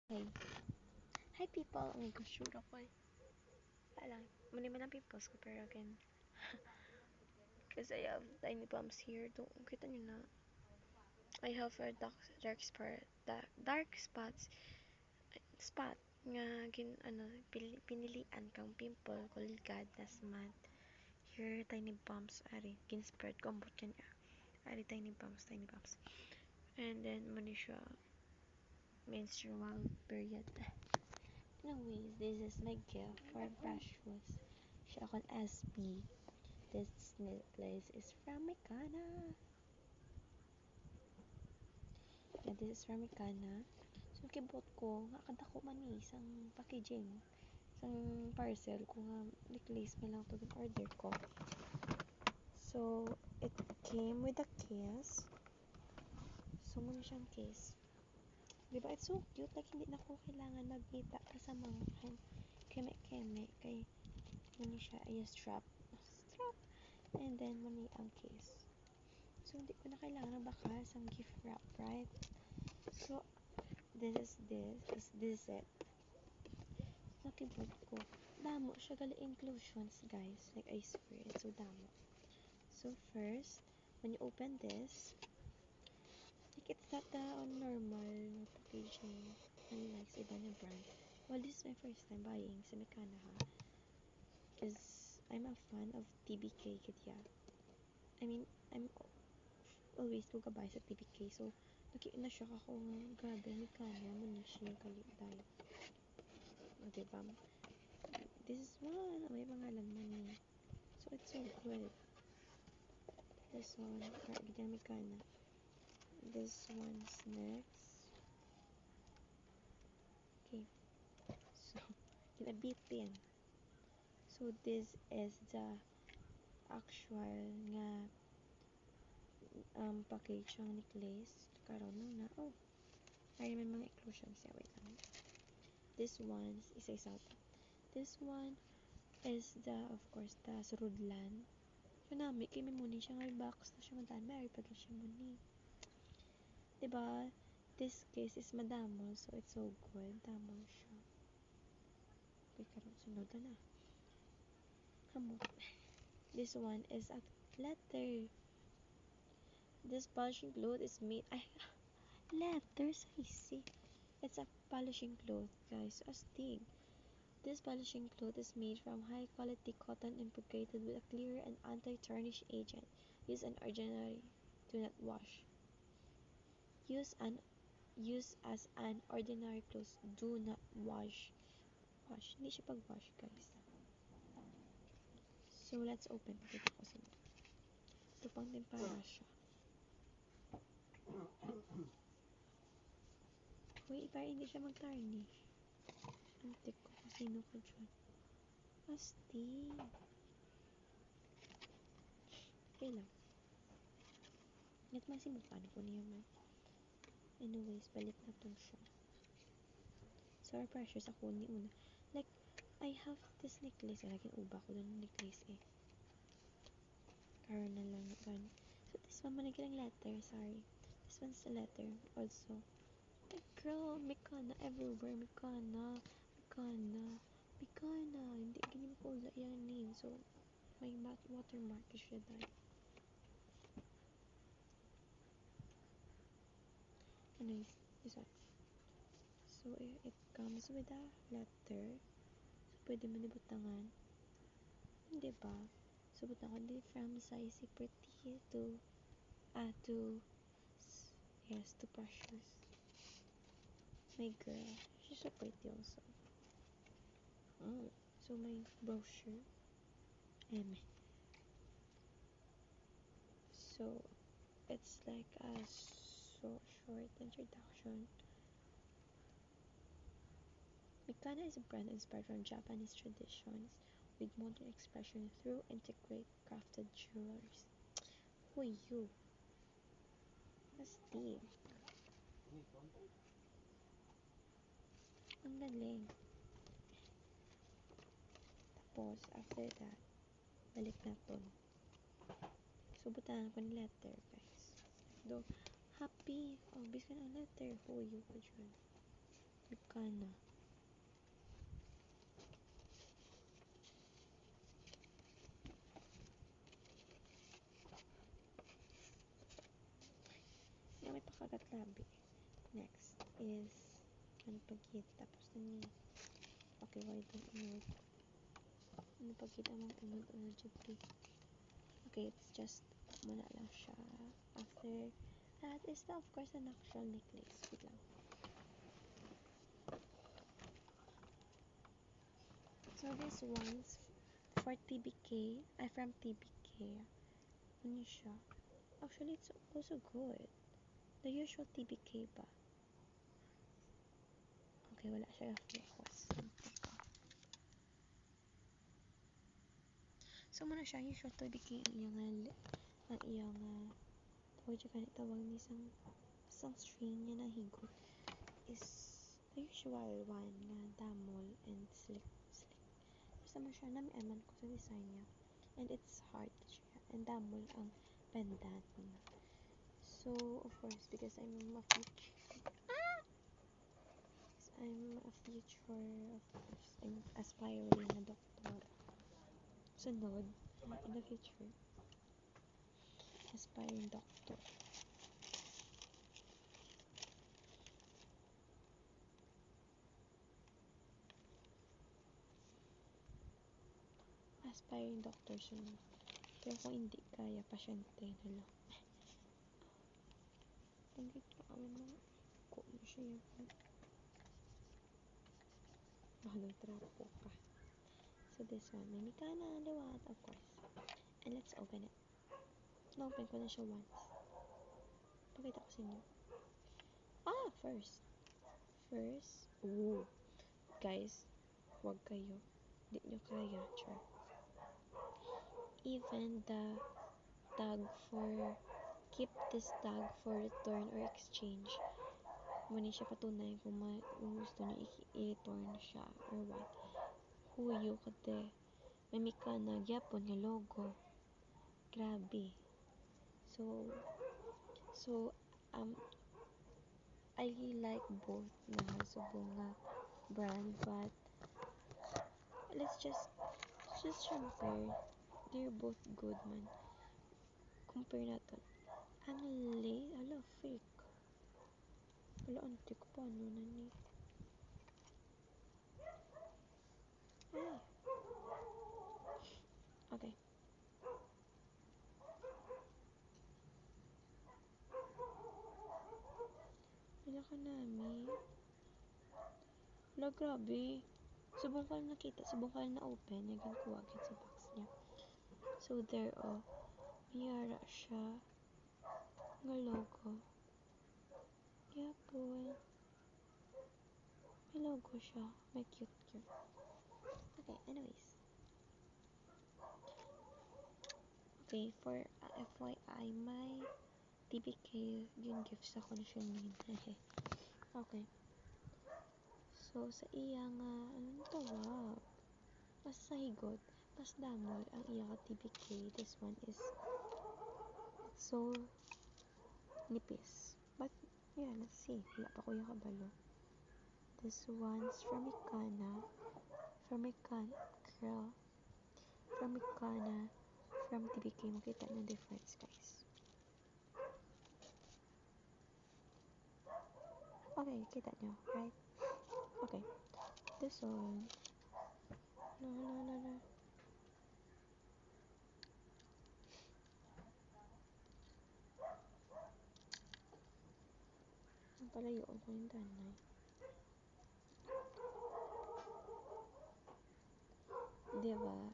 Hey. Hi people! Oh my gosh, shoot ako eh. Wala. Muna man ang pimples ko pero again. Because I have tiny bumps here. Don't, kita nyo na. I have a dark spots. Spot. Nga, pinilian kang pimple ko ligad nas month. Here, tiny bumps. Ari, gin-spread ko. Ambot yan. Ari, tiny bumps. And then, muna siya menstrual period. Anyways, this is my gift for Brushless. Siya called SB. This necklace is from Mikana. Yeah, this is from Mikana. So, kibot ko, nga kadako man ni isang packaging. Isang parcel ko nga necklace may lang to order ko. So, it came with a case. So, muna siyang case. Diba, it's so cute. Like, hindi na ko kailangan magkita pa sa mga keme-keme. Kay, muna siya, ay strap. And then, muna ang case. So, hindi ko na kailangan bakas ang gift wrap, right? So, this is it. Nakibot ko. Damo siya gali inclusions, guys. Like, I swear, it's so damo. So, first, when you open this, like, it's not the normal packaging. Unlike sa iba na brand. Well, this is my first time buying sa Mekana, ha? Because I'm a fan of TBK, kaya. I mean, I'm always gabay sa TBK. So, na-shock ako nga, grabe, Mekana, muna siya kaliday. O, diba? This is one, may pangalan man eh. So, it's so good. This one, Gita Mekana. This one's next. Okay. So, kinabitin. So, this is the actual nga package ng necklace. Karoon na. Oh, ay may mga inclusions. Yeah, wait lang. This one is isa This one is of course, the surudlan. So, nami, kay may muni siya nga box na siya madaan. May pag siya muni. Diba? This case is madamo, so it's so good. Damo siya. Okay, karoon. Sunod na. Kamot. This one is a letter. This polishing cloth is made. Letters, I see. It's a polishing cloth, guys. Astig. This polishing cloth is made from high quality cotton impregnated with a clear and anti-tarnish agent. Use an ordinary. Do not wash. Use as an ordinary clothes. Do not wash. Hindi siya pag-wash, guys. So, let's open. Pakita ko sa inyo. Ito pang tempara siya. Uy, parang hindi siya mag-tarnish. Antik ko kung sino ka dyan. Astig. Okay lang. Nga't masimukan ko niya man. Anyways, balik na to siya. So, our pressures ako ni una. Like, I have this necklace. Laging uba ko doon necklace eh. Karoon na lang. Gan. So, this one managilang letter. Sorry. This one's a letter also. Like, girl, Mikana everywhere. Mikana. Hindi ganyan ko ulit yung name. So, may watermark siya dahil. Anyways, this one. So, it comes with a letter. So, pwede mo nibutangan. Diba? So, butangan din from size pretty to precious. My girl. She's so pretty also. So, my brochure. So, it's like a short introduction. Mikana is a brand inspired from Japanese traditions with modern expression through integrate crafted jewelry. Who are you? Steve. Ang galing. Tapos, after that, balik na to. So, butahan ko ng letter, guys. Though, happy. Oh, bis ka ng letter. Who are you? Mikana. Nga may pakagat labi. Next is ano pagkita. Tapos na ni okay, why don't you ano pagkita mo pumunta na GP. Okay, it's just muna lang siya. After that is the, of course, an actual necklace. Wait lang. So this one's for TBK. From TBK. Ano siya? Actually, it's also good. The usual TBK ba? Okay, wala siya focus. So, muna siya, usual TBK ang iyang tawag ni isang string niya na higot is the usual one nga damol and slick. Basta mo siya, nami-eman ko sa design niya. And it's hard siya. And damol ang pendant niya. So, of course, because I'm a future, of course, I'm aspiring na doktor. Sunod, in the future, aspiring doctor. Aspiring doctor sunod. Pero kung hindi kaya, pasyente na lang. Tanggit ka naman ko mo siya yung bahalang trapo ka. So this one, may Mikana, liwat, of course. And let's open it. Na-open ko na siya once. Pakita ko sa inyo. First, guys, wag kayo. Di nyo kaya, char. Even the tag for, keep this tag for return or exchange. Muna siya patunay kung gusto nyo i-return siya or what. Huyo ka de. May Mikana, gyapon nga logo. Grabe. So, I like both na subong nga brand, but let's just compare. They're both good man. Compare natin. Hala, fake. Wala, antik ko paano na ni. Ay. Okay. Wala ka nami. Wala, grabe. Subong ko nakita. Subong ko na open. Naging kuwagin sa box niya. So, there, Miyara siya. Nga logo. Yapon. May logo siya. May cute. Okay, anyways. Okay, for FYI, my TBK, yung gifts ako na siya need. Okay. So, sa iya nga, anong tawag? Mas sa higot, mas damol ang iya ka TBK. This one is so nipis. But, yeah, let's see. Wala pa ko yung kabalo. This one's from Mikana. Girl. From Mikana. From TBK. Makita ng difference, guys. Okay, kita nyo, right? Okay. This one. La. Ang palayoon ko yung tanay. Diba?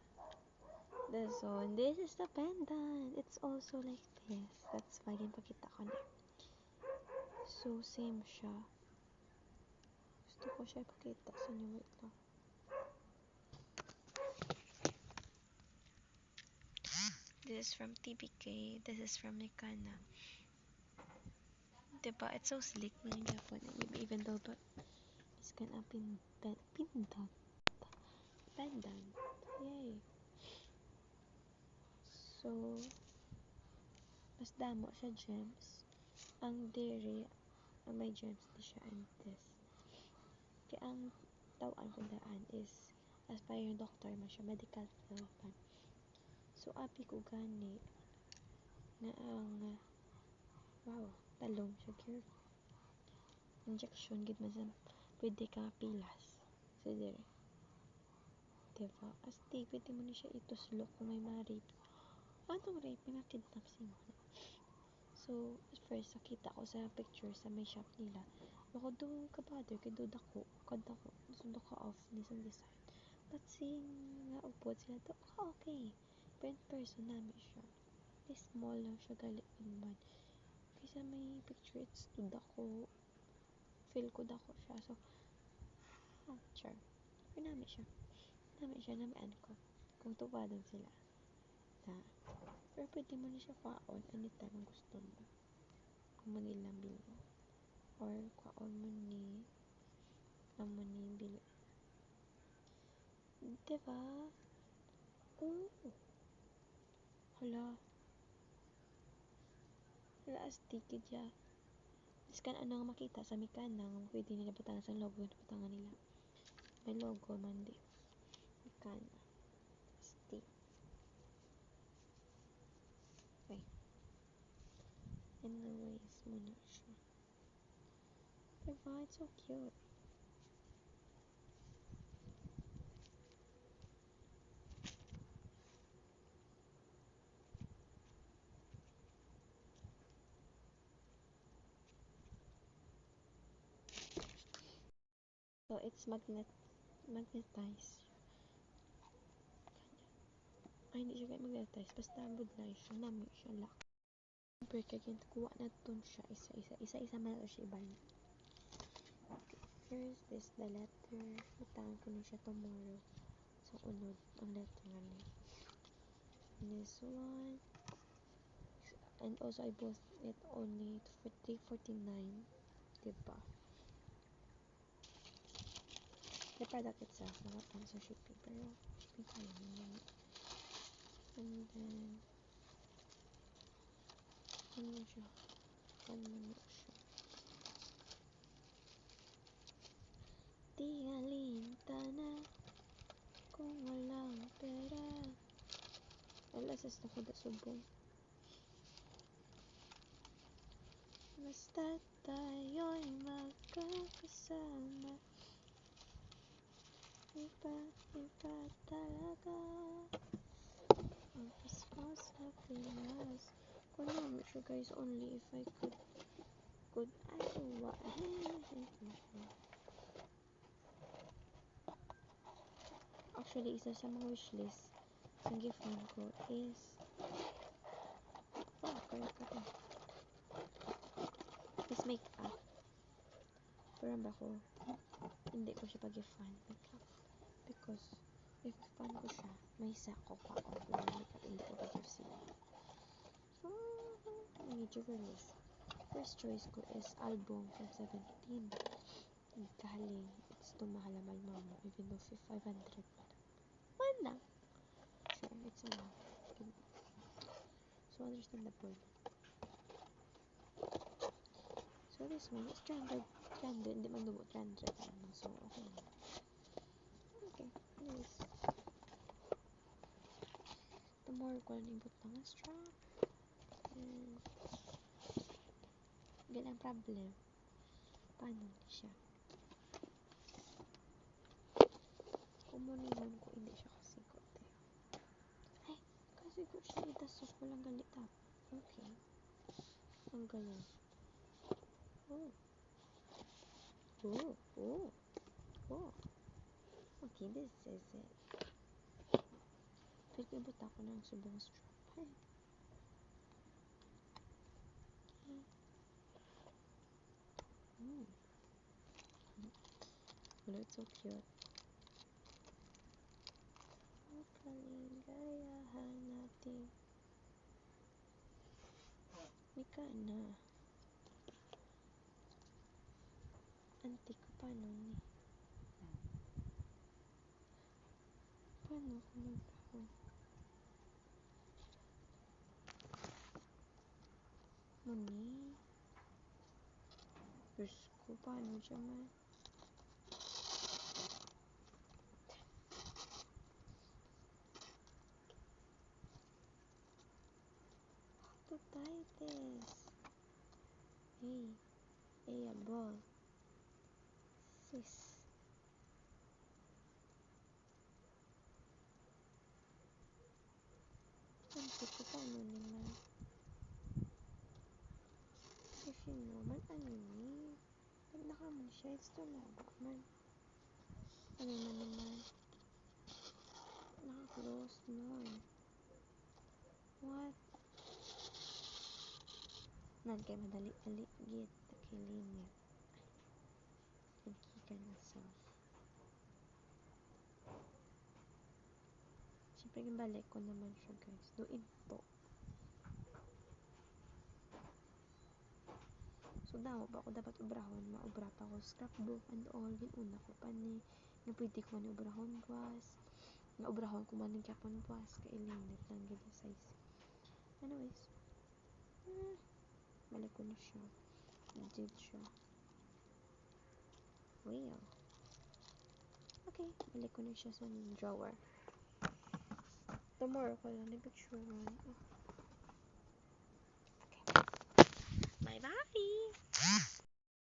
This is the pendant. It's also like this. That's why ginpakita ko na. So, same siya. Gusto ko siya ipakita sa inyo. Wait lang. This is from TBK. This is from Mikana. Diba? It's so sleek na yung Japon. Even though, but it's gonna pendant. Yay. So, mas damo siya gems. Ang dere, ang may gems na siya and this. Kaya ang tawaan ko daan is aspiring doctor man siya, medical field man. So abi ko gani nga ang wow, talong siya gyud. Injection gid man sa pwede ka pilas sa dire. Diba? Asti, pwede mo ni siya ituslok kung may ma-rape. Anong rape? May ma-kidnap simon. So, at first, nakita ko sa picture sa may shop nila. Ako do kabother, kay do dako, kadako, sundo ka off ni sa design. But seeing nga upod sila, do okay. But in person namin siya. Is small lang siya gali man. Kaysa may picture, it's do dako. Feel ko dako siya. So, sure. Pero namin siya. Namian ko. Kung tuwadon sila. Na, pero pwede mo na siya kwaon anytime ang gusto mo. Kung manilang bili mo. Or kwaon mo ni amo ni bili. Diba? Oo. Hala. Hala astigid ya. Iskan ano nga makita sa Mikana nga pwede nila butangan sa logo na butangan nila. May logo man di. Mikana. Asti. Okay. Anyways, muna siya. Diba? It's so cute. So, it's magnetized. Ay, hindi siya magnetize. Basta budlay siya. Nami siya lock. Break again. Kuha na dun siya. Isa-isa man na siya ibalik. Here's this, the letter. Butangan ko na siya tomorrow. So, unod ang letter nga niya. This one. And also, I bought it only for $3.49. Diba? The product itself, mga pang sa shipping. Pero, shipping kaya naman. And then, ano siya? Di alinta na kung walang pera. Alasas na ko da subong. Basta tayo'y magkakasama. Iba talaga ang Pasko sa Pinas. Kung namin siya guys, only if I could asawa. Actually, isa sa mga wishlist sa gifan ko is is makeup. Pero ba ko, hindi ko siya pag-gifan makeup. Because, if gifan ko siya, may sako pa ako ng makeup, hindi ko pag-give sila. So, major list. First choice ko is album from 17. Kahaling, it's too mahal naman mama, even though 500. Wala. Sure, it's a lot. So, understandable. So, this one is 300. Hindi man dubo 300 naman. So, okay na. Okay, anyways. Tomorrow ko lang ibot ng strap. And, ganang problem. Paano siya? Kumuniman ko, hindi siya kasigot eh. Ay, kasigot siya. Itasok ko lang galit tap. Okay. Ang galing. Oh. Okay, this is it. Pagkibot ako ng subong strap. Hey. Well, it's so cute. Kaligayahan natin. Mikana. Auntie ko, paano ni? Paano ko mag-ako? Muni. Diyos ko, paano siya man? this. Hey. Hey, a ball. Sis. Nanti ko paano naman. Kasi naman, ano ni? Pag nakamang siya, it's tumaba man. Ano man naman. Naka-close nun. What? Nan kay madali-dali git. Nakilimit. Nagkika na self. Siyempre, balik ko naman siya, guys. Duin to. So, damo ba ako dapat ubrahon? Maubra pa ako scrapbook and all. Ginuna ko pa ni. Nga pwede ko man ubrahon buwas. Nga ubrahon ko man kapon buwas. Kailinit lang gid size. Anyways. Balik ko na siya. Legit siya. Well. Okay. Balik ko na siya sa drawer. Tomorrow ko lang na-picturean. Okay. Bye-bye!